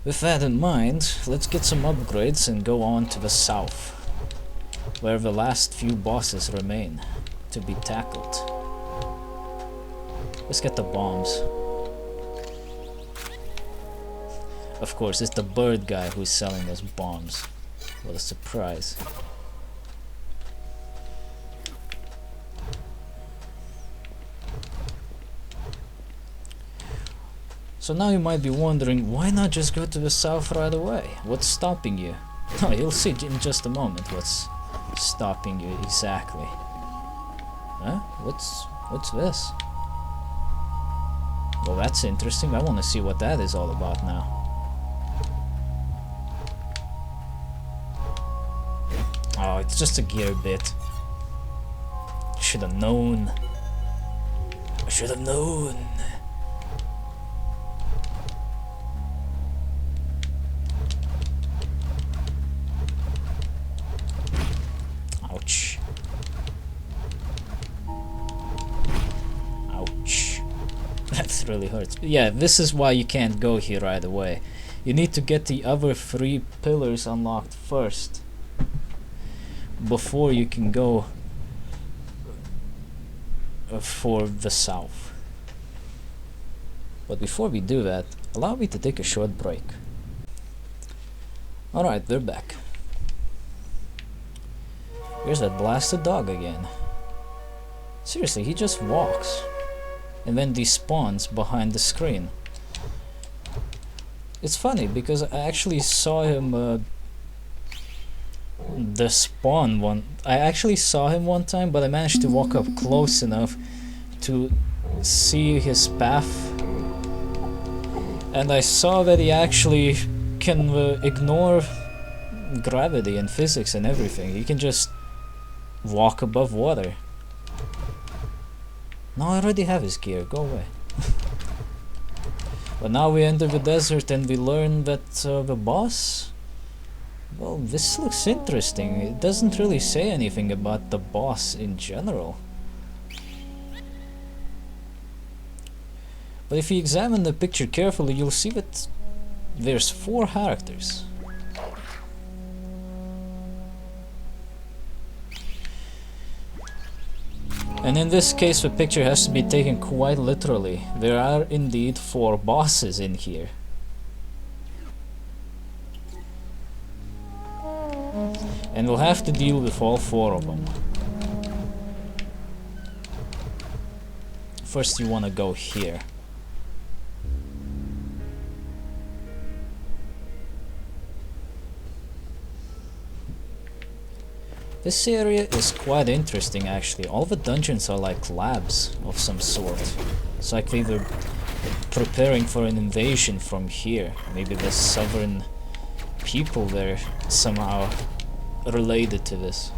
With that in mind, let's get some upgrades and go on to the south, where the last few bosses remain to be tackled. Let's get the bombs. Of course, it's the bird guy who's selling us bombs. What a surprise. So now you might be wondering, why not just go to the south right away? What's stopping you? Oh, you'll see in just a moment what's stopping you exactly. Huh? What's this? Well, that's interesting. I want to see what that is all about now. Oh, it's just a gear bit. Should have known. I should have known. Ouch. Ouch. That really hurts. Yeah, this is why you can't go here right away. You need to get the other 3 pillars unlocked first, before you can go for the south. But before we do that, allow me to take a short break. Alright, we're back. Here's that blasted dog again. Seriously, he just walks and then despawns behind the screen. It's funny because I actually saw him I actually saw him one time, but I managed to walk up close enough to see his path, and I saw that he actually can ignore gravity and physics and everything. He can just walk above water. No, I already have his gear, go away. But now we enter the desert and we learn that the boss... Well, this looks interesting. It doesn't really say anything about the boss in general. But if you examine the picture carefully, you'll see that there's 4 characters. And in this case, the picture has to be taken quite literally. There are indeed 4 bosses in here. And we'll have to deal with all 4 of them. First you want to go here. This area is quite interesting actually. All the dungeons are like labs of some sort. It's like they were preparing for an invasion from here. Maybe the sovereign people there somehow related to this.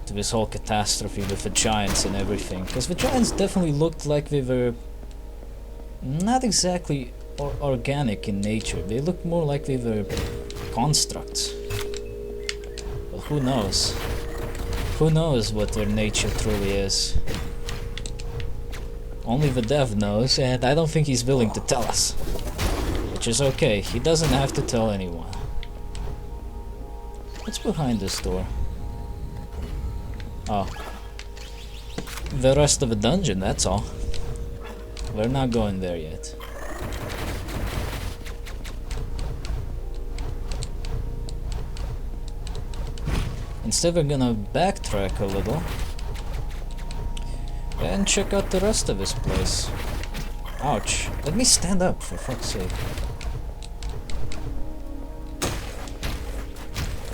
To this whole catastrophe with the giants and everything. Because the giants definitely looked like they were not exactly organic in nature. They looked more like they were constructs. But who knows? Who knows what their nature truly is? Only the dev knows, and I don't think he's willing to tell us. Which is okay, he doesn't have to tell anyone. What's behind this door? Oh. The rest of the dungeon, that's all. We're not going there yet. Instead we're gonna backtrack a little and check out the rest of this place. Ouch. Let me stand up, for fuck's sake.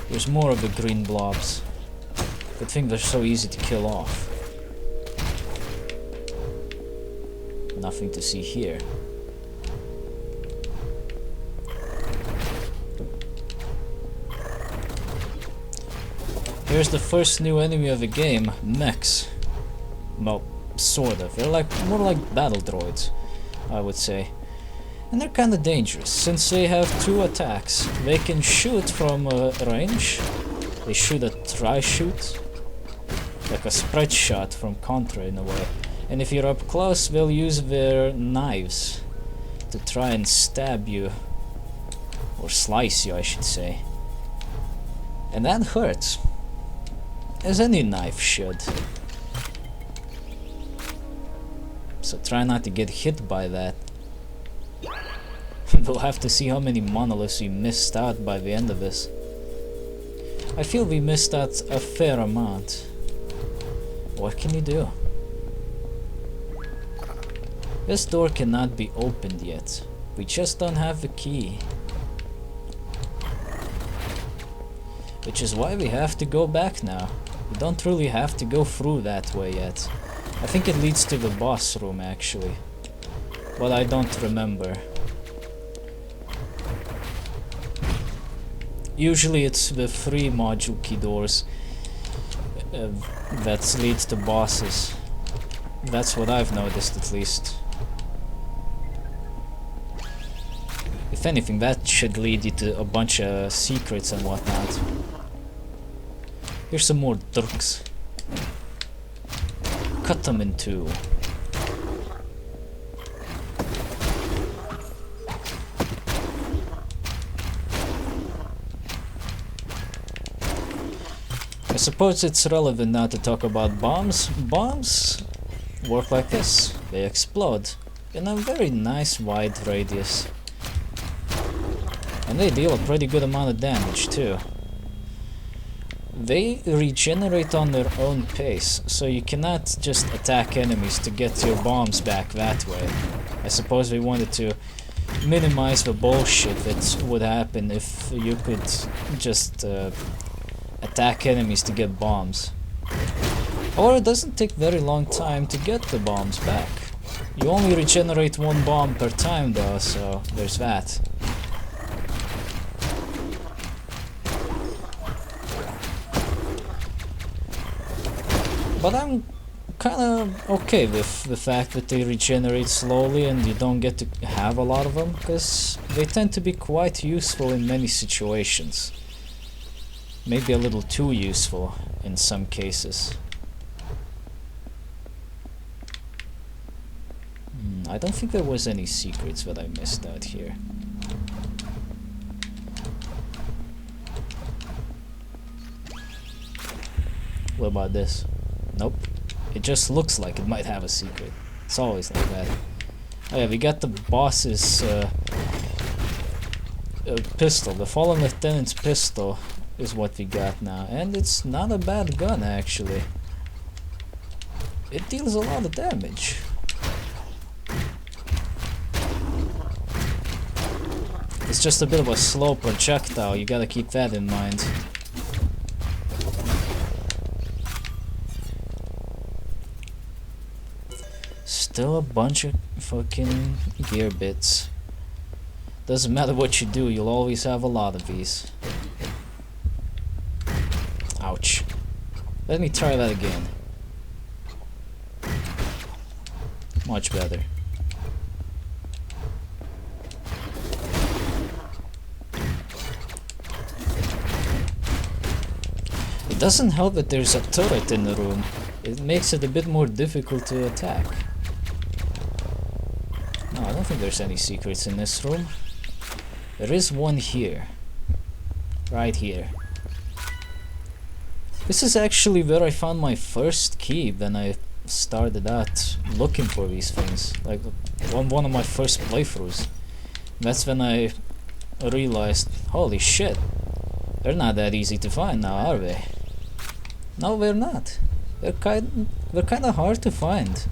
There's more of the green blobs. Good thing they're so easy to kill off. Nothing to see here. Here's the first new enemy of the game, mechs. Well, sort of. They're like more like battle droids, I would say. And they're kinda dangerous, since they have 2 attacks. They can shoot from range. They shoot a tri-shoot. Like a spread shot from Contra in a way. And if you're up close, they'll use their knives to try and stab you. Or slice you, I should say. And that hurts. As any knife should. So try not to get hit by that. We'll have to see how many monoliths we missed out by the end of this. I feel we missed out a fair amount. What can you do? This door cannot be opened yet. We just don't have the key. Which is why we have to go back now. We don't really have to go through that way yet. I think it leads to the boss room actually. But I don't remember. Usually it's the 3 module key doors that lead to bosses. That's what I've noticed at least. If anything, that should lead you to a bunch of secrets and whatnot. Here's some more dirks. Cut them in 2. I suppose it's relevant now to talk about bombs. Bombs work like this. They explode in a very nice wide radius. And they deal a pretty good amount of damage too. They regenerate on their own pace, so you cannot just attack enemies to get your bombs back that way. I suppose we wanted to minimize the bullshit that would happen if you could just attack enemies to get bombs. Or it doesn't take very long time to get the bombs back. You only regenerate 1 bomb per time though, so there's that. But I'm kinda okay with the fact that they regenerate slowly and you don't get to have a lot of them, because they tend to be quite useful in many situations. Maybe a little too useful in some cases. I don't think there was any secrets that I missed out here. What about this? Nope. It just looks like it might have a secret. It's always like that. Oh yeah, we got the boss's pistol. The Fallen Lieutenant's pistol is what we got now. And it's not a bad gun actually. It deals a lot of damage. It's just a bit of a slow projectile, you gotta keep that in mind. Still a bunch of fucking gear bits. Doesn't matter what you do, you'll always have a lot of these. Ouch. Let me try that again. Much better. It doesn't help that there's a turret in the room. It makes it a bit more difficult to attack. No, I don't think there's any secrets in this room. There is one here. Right here. This is actually where I found my first key when I started out looking for these things. Like one of my first playthroughs. That's when I realized, holy shit, they're not that easy to find now, are they? No, they're not. They're kind of hard to find.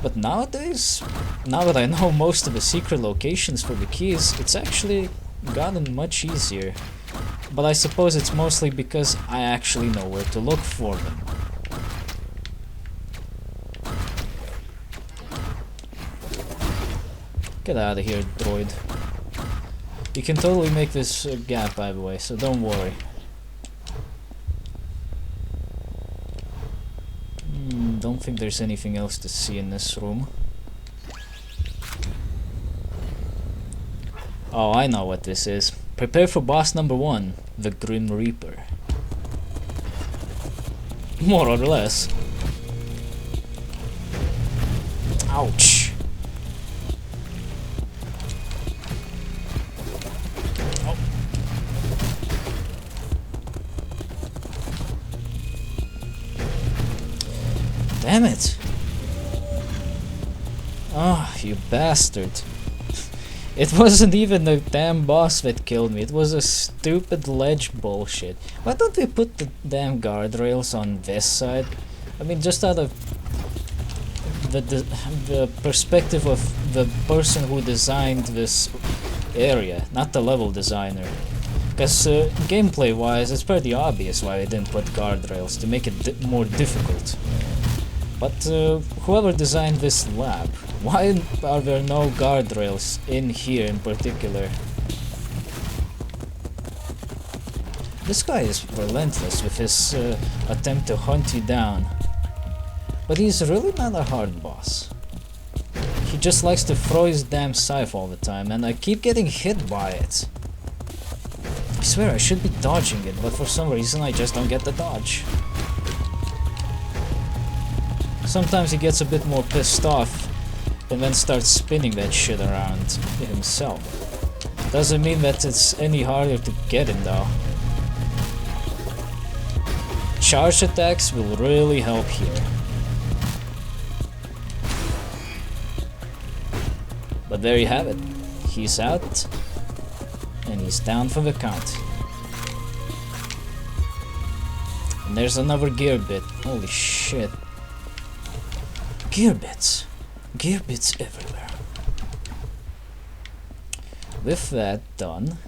But nowadays, now that I know most of the secret locations for the keys, it's actually gotten much easier. But I suppose it's mostly because I actually know where to look for them. Get out of here, droid. You can totally make this gap, by the way, so don't worry. Don't think there's anything else to see in this room. Oh, I know what this is. Prepare for boss number 1, the Grim Reaper. More or less. Damn it! Ah, you bastard. It wasn't even the damn boss that killed me, it was a stupid ledge bullshit. Why don't we put the damn guardrails on this side? I mean, just out of the perspective of the person who designed this area, not the level designer. Because gameplay wise, it's pretty obvious why they didn't put guardrails, to make it more difficult. But whoever designed this lab, why are there no guardrails in here in particular? This guy is relentless with his attempt to hunt you down. But he's really not a hard boss. He just likes to throw his damn scythe all the time, and I keep getting hit by it. I swear I should be dodging it, but for some reason I just don't get the dodge. Sometimes he gets a bit more pissed off and then starts spinning that shit around himself. Doesn't mean that it's any harder to get him though. Charge attacks will really help here. But there you have it. He's out and he's down for the count. And there's another gear bit. Holy shit. Gear bits. Gear bits everywhere. With that done,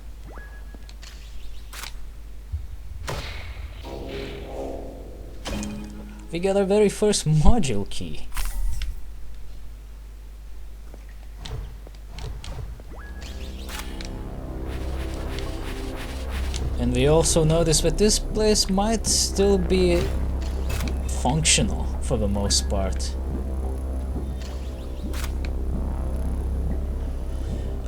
we got our very first module key. And we also notice that this place might still be functional for the most part.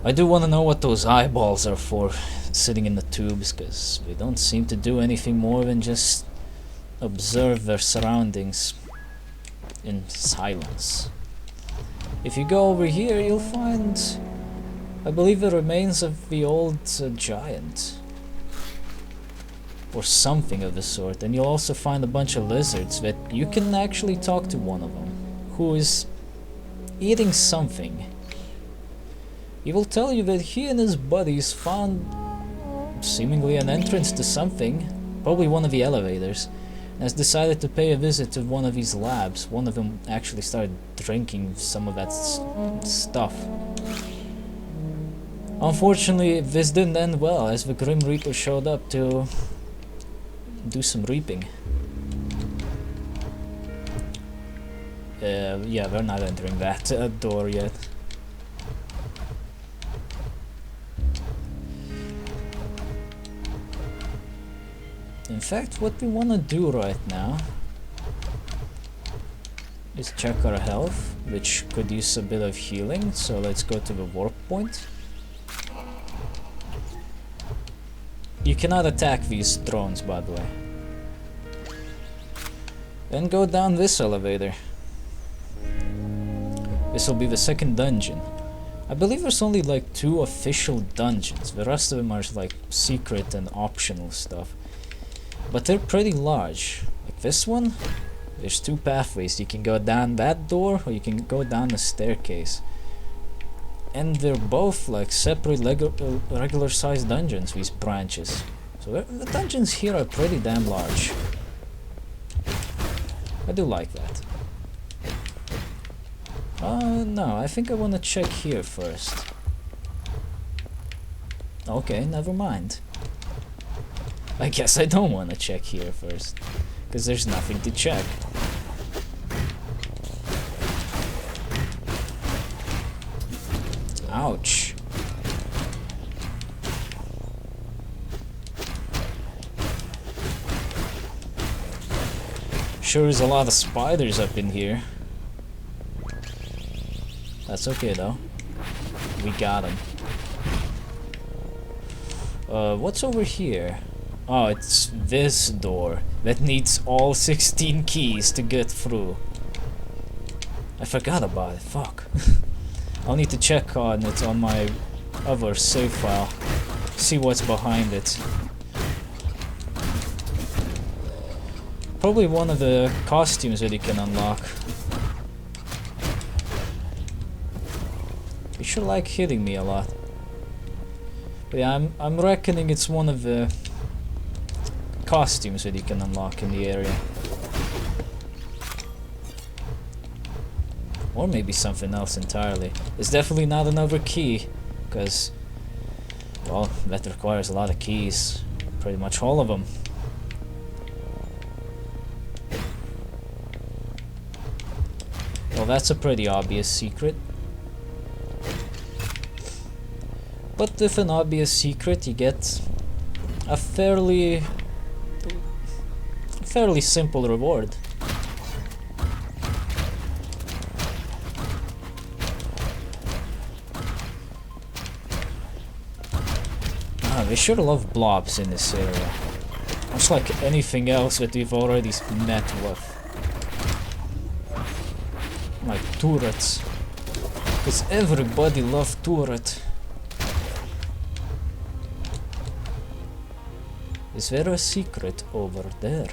I do want to know what those eyeballs are for sitting in the tubes, because they don't seem to do anything more than just observe their surroundings in silence. If you go over here, you'll find, I believe, the remains of the old giant. Or something of the sort. And you'll also find a bunch of lizards that you can actually talk to one of them, who is eating something. He will tell you that he and his buddies found seemingly an entrance to something, probably one of the elevators, and has decided to pay a visit to one of these labs. One of them actually started drinking some of that stuff. Unfortunately, this didn't end well, as the Grim Reaper showed up to do some reaping. Yeah, we're not entering that door yet. In fact, what we want to do right now is check our health, which could use a bit of healing, so let's go to the warp point. You cannot attack these drones, by the way. And go down this elevator. This will be the second dungeon. I believe there's only like 2 official dungeons. The rest of them are like secret and optional stuff. But they're pretty large. Like this one, there's 2 pathways. You can go down that door, or you can go down the staircase. And they're both like separate regular sized dungeons, these branches. So the dungeons here are pretty damn large. I do like that. No, I think I want to check here first. Okay, never mind. I guess I don't want to check here first, because there's nothing to check. Ouch. Sure is a lot of spiders up in here. That's okay though. We got them. What's over here? Oh, it's this door that needs all 16 keys to get through. I forgot about it, fuck. I'll need to check on it on my other save file. See what's behind it. Probably one of the costumes that you can unlock. You sure like hitting me a lot. But yeah, I'm reckoning it's one of the costumes that you can unlock in the area. Or maybe something else entirely. It's definitely not another key, because, well, that requires a lot of keys. Pretty much all of them. Well, that's a pretty obvious secret. But with an obvious secret, you get a fairly simple reward. Ah, we sure love blobs in this area. Much like anything else that we've already met with. Like turrets. Because everybody loves turret. Is there a secret over there?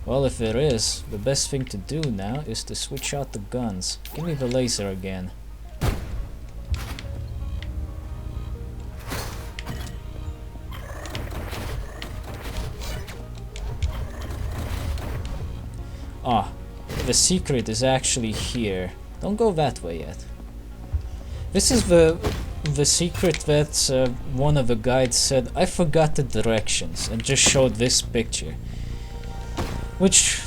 Well, if there is, the best thing to do now is to switch out the guns. Give me the laser again. Ah, the secret is actually here. Don't go that way yet. This is the secret that one of the guides said. I forgot the directions and just showed this picture, which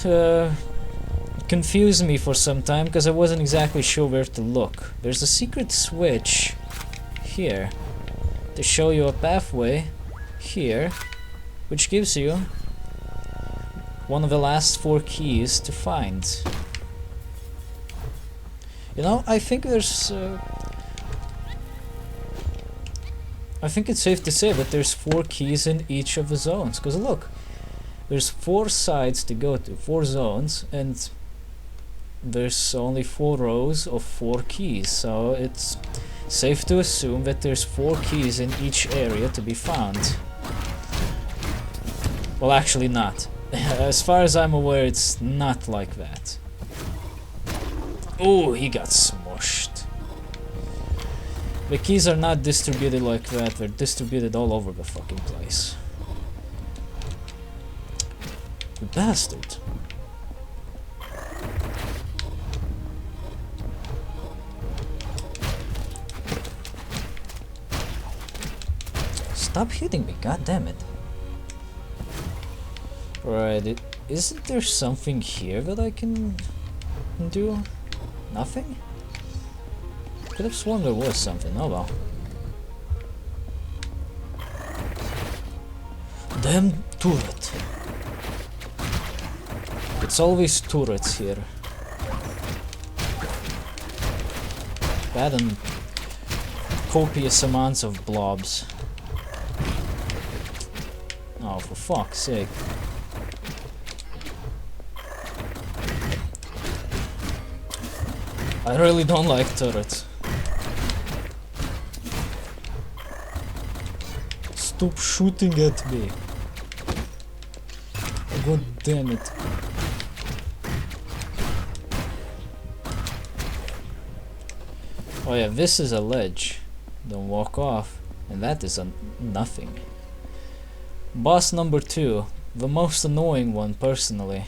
confused me for some time because I wasn't exactly sure where to look. There's a secret switch here to show you a pathway here, which gives you one of the last 4 keys to find. You know, I think there's I think it's safe to say that there's 4 keys in each of the zones, because look, there's 4 sides to go to, 4 zones, and there's only 4 rows of 4 keys, so it's safe to assume that there's 4 keys in each area to be found. Well, actually not. As far as I'm aware, it's not like that. Oh, he got smushed. The keys are not distributed like that, they're distributed all over the fucking place. You bastard. Stop hitting me, god damn it. Right, isn't there something here that I can do? Nothing? Could have sworn there was something, oh well. Damn turret. It's always turrets here. Bad and copious amounts of blobs. Oh, for fuck's sake. I really don't like turrets. Stop shooting at me. God damn it. Oh yeah, this is a ledge. Don't walk off. And that is a nothing. Boss number 2. The most annoying one, personally.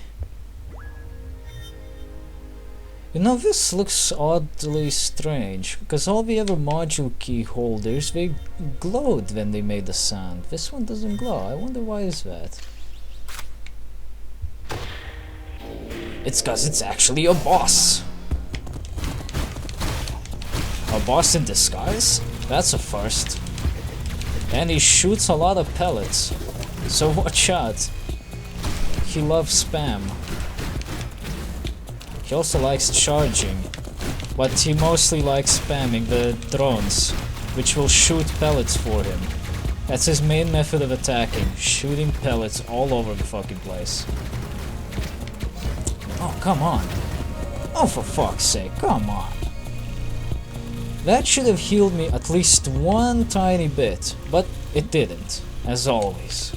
You know, this looks oddly strange, because all the other module key holders, they glowed when they made a sound. This one doesn't glow. I wonder why is that. It's because it's actually a boss. A boss in disguise? That's a first. And he shoots a lot of pellets. So watch out. He loves spam. He also likes charging, but he mostly likes spamming the drones, which will shoot pellets for him. That's his main method of attacking, shooting pellets all over the fucking place. Oh, come on. Oh, for fuck's sake, come on. That should have healed me at least one tiny bit, but it didn't, as always.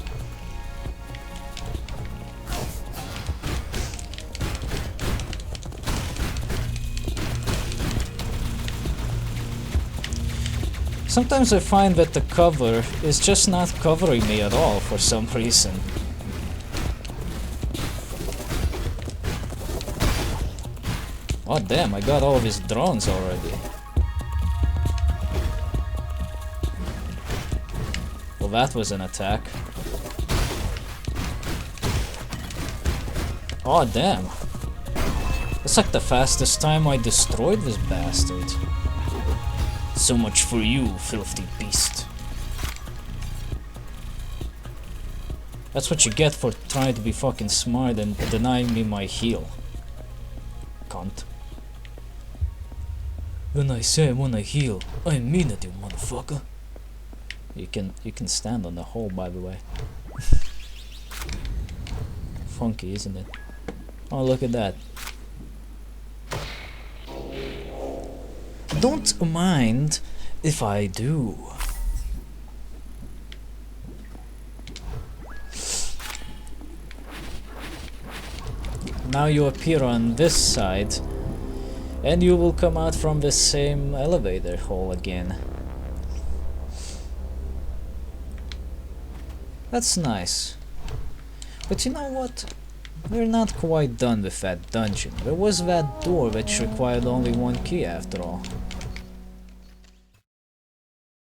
Sometimes I find that the cover is just not covering me at all for some reason. Oh damn, I got all of his drones already. Well, that was an attack. Oh damn. That's like the fastest time I destroyed this bastard. So much for you, filthy beast. That's what you get for trying to be fucking smart and denying me my heal. Cunt. When I say I wanna heal, I mean it, you motherfucker. You can stand on the hole, by the way. Funky, isn't it? Oh, look at that. Don't mind if I do. Now you appear on this side, and you will come out from the same elevator hole again. That's nice. But you know what? We're not quite done with that dungeon. There was that door which required only one key after all.